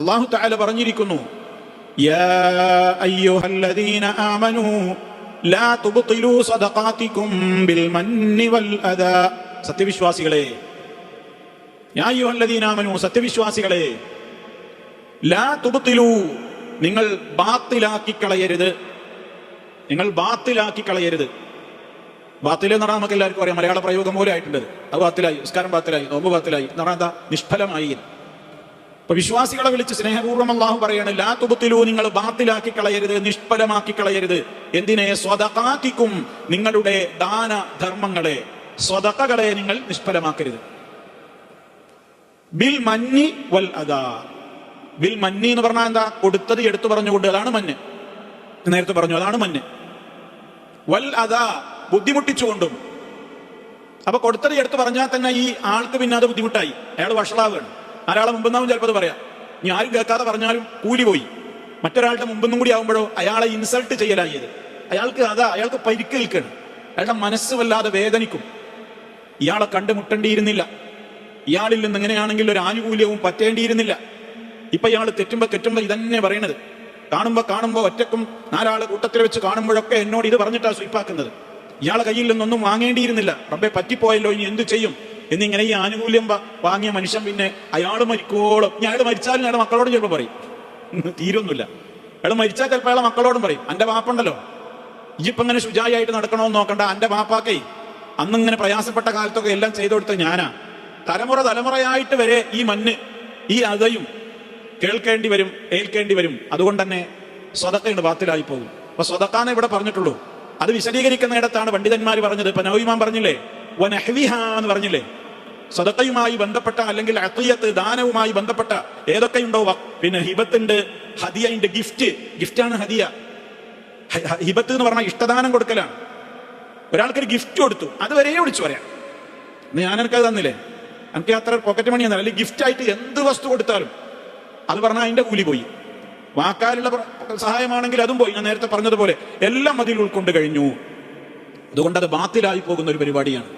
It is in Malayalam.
അല്ലാഹു തആല പറഞ്ഞിരിക്കുന്നു, യാ അയ്യുഹല്ലദീന ആമനൂ ലാ തുബ്തിലൂ സദഖാതികും ബിൽ മന്നി വൽ അദാ. സത്യവിശ്വാസികളെ, യാ അയ്യുഹല്ലദീന ആമനൂ, സത്യവിശ്വാസികളെ, ലാ തുബ്തിലൂ, നിങ്ങൾ ബാത്തിലാക്കി കളയരുത്. നിങ്ങൾ ബാത്തിലാക്കി കളയരുത്. ബാത്തിൽ എന്ന് പറഞ്ഞാൽ നമുക്ക് എല്ലാവർക്കും അറിയാം, മലയാള പ്രയോഗം പോലെ ആയിട്ടുണ്ട്. അത് ബാത്തിലായി, നിസ്കാരം ബാത്തിലായി, നോമ്പ് ബാത്തിലായി എന്ന് പറഞ്ഞാൽ എന്താ? നിഷ്ഫലമായി. അപ്പൊ വിശ്വാസികളെ വിളിച്ച് സ്നേഹപൂർവ്വം അല്ലാഹു പറയാണ്, ലാ തുബ്തിലൂ, നിങ്ങൾ ബാത്തിലാക്കി കളയരുത്, നിഷ്ഫലമാക്കി കളയരുത്. എന്തിനെ? സ്വദഖാതികും, നിങ്ങളുടെ ദാന ധർമ്മങ്ങളെ, സ്വദഖകളെ നിങ്ങൾ നിഷ്ഫലമാക്കരുത്. ബിൽ മന്നി വൽ അദാ. ബിൽ മന്നി എന്ന് പറഞ്ഞാൽ എന്താ? കൊടുത്തത് എടുത്തു പറഞ്ഞുകൊണ്ട്, അതാണ് മന്ന്. നേരത്തെ പറഞ്ഞു, അതാണ് മന്ന്. വൽ അദാ, ബുദ്ധിമുട്ടിച്ചുകൊണ്ടും. അപ്പൊ കൊടുത്തത് എടുത്തു പറഞ്ഞാൽ തന്നെ ഈ ആൾക്ക് പിന്നെ അത് ബുദ്ധിമുട്ടായി, അയാൾ വഷളാവുകയാണ്. ഒരാളെ മുമ്പെന്നാവും ചിലപ്പോൾ പറയാം, ഇനി ആരും കേൾക്കാതെ പറഞ്ഞാലും കൂലി പോയി. മറ്റൊരാളുടെ മുമ്പെന്നും കൂടി ആവുമ്പോഴോ അയാളെ ഇൻസൾട്ട് ചെയ്യലായത്. അയാൾക്ക് പരിക്കേൽക്കണം, അയാളുടെ മനസ്സ് വല്ലാതെ വേദനിക്കും. ഇയാളെ കണ്ടുമുട്ടേണ്ടിയിരുന്നില്ല, ഇയാളിൽ നിന്ന് എങ്ങനെയാണെങ്കിൽ ഒരു ആനുകൂല്യവും പറ്റേണ്ടിയിരുന്നില്ല. ഇപ്പൊ ഇയാൾ തെറ്റുമ്പോ ഇതന്നെ പറയണത്. കാണുമ്പോ ഒറ്റക്കും നാലാള് കൂട്ടത്തിൽ വെച്ച് കാണുമ്പോഴൊക്കെ എന്നോട് ഇത് പറഞ്ഞിട്ടാ സ്വീപ്പാക്കുന്നത്. ഇയാളെ കയ്യിൽ നിന്നൊന്നും വാങ്ങേണ്ടിയിരുന്നില്ല, റബ്ബെ പറ്റിപ്പോയല്ലോ, ഇനി എന്ത് ചെയ്യും എന്നിങ്ങനെ ഈ ആനുകൂല്യം വാങ്ങിയ മനുഷ്യൻ പിന്നെ അയാൾ മരിക്കോളും, അയാൾ മരിച്ചാലും അയാളുടെ മക്കളോടും ചിലപ്പോൾ പറയും, തീരൊന്നുമില്ല. അയാൾ മരിച്ചാൽ ചിലപ്പോൾ അയാളെ മക്കളോടും പറയും, എന്റെ വാപ്പുണ്ടല്ലോ, ഇജിപ്പം ഇങ്ങനെ ശുചായിട്ട് നടക്കണമെന്ന് നോക്കണ്ട, എന്റെ വാപ്പാക്കേ അന്നിങ്ങനെ പ്രയാസപ്പെട്ട കാലത്തൊക്കെ എല്ലാം ചെയ്തു കൊടുത്തത് ഞാനാ. തലമുറയായിട്ട് വരെ ഈ മണ്ണ്, ഈ അതയും കേൾക്കേണ്ടി വരും, ഏൽക്കേണ്ടി വരും. അതുകൊണ്ട് തന്നെ സ്വതക്കയുടെ ബാത്തിലായി പോകും. അപ്പൊ സ്വതക്കാന്ന് ഇവിടെ പറഞ്ഞിട്ടുള്ളൂ. അത് വിശദീകരിക്കുന്നിടത്താണ് പണ്ഡിതന്മാർ പറഞ്ഞത്. ഇപ്പൊ നവീമാൻ പറഞ്ഞില്ലേ, വനഹ്വിഹ എന്ന് പറഞ്ഞില്ലേ, സ്വതക്കയുമായി ബന്ധപ്പെട്ട അല്ലെങ്കിൽ അത്വയത്ത് ദാനവുമായി ബന്ധപ്പെട്ട ഏതൊക്കെയുണ്ടോ, പിന്നെ ഹിബത്തുണ്ട്, ഹദിയുണ്ട്. ഗിഫ്റ്റാണ് ഹദിയ. ഹിബത്ത് എന്ന് പറഞ്ഞാൽ ഇഷ്ടദാനം കൊടുക്കലാണ്. ഒരാൾക്കൊരു ഗിഫ്റ്റ് കൊടുത്തു, അതുവരെ വിളിച്ചു പറയാം, ഞാനെനിക്കത് തന്നില്ലേ, എനിക്ക് അത്ര പോക്കറ്റ് മണി തന്നില്ല, അല്ലെങ്കിൽ ഗിഫ്റ്റായിട്ട് എന്ത് വസ്തു കൊടുത്താലും അത് പറഞ്ഞാൽ അതിന്റെ കൂലി പോയി. വാക്കാലുള്ള സഹായമാണെങ്കിൽ അതും പോയി. ഞാൻ നേരത്തെ പറഞ്ഞതുപോലെ എല്ലാം അതിൽ ഉൾക്കൊണ്ട് കഴിഞ്ഞു. അതുകൊണ്ട് അത് ബാത്തിലായി പോകുന്ന ഒരു പരിപാടിയാണ്.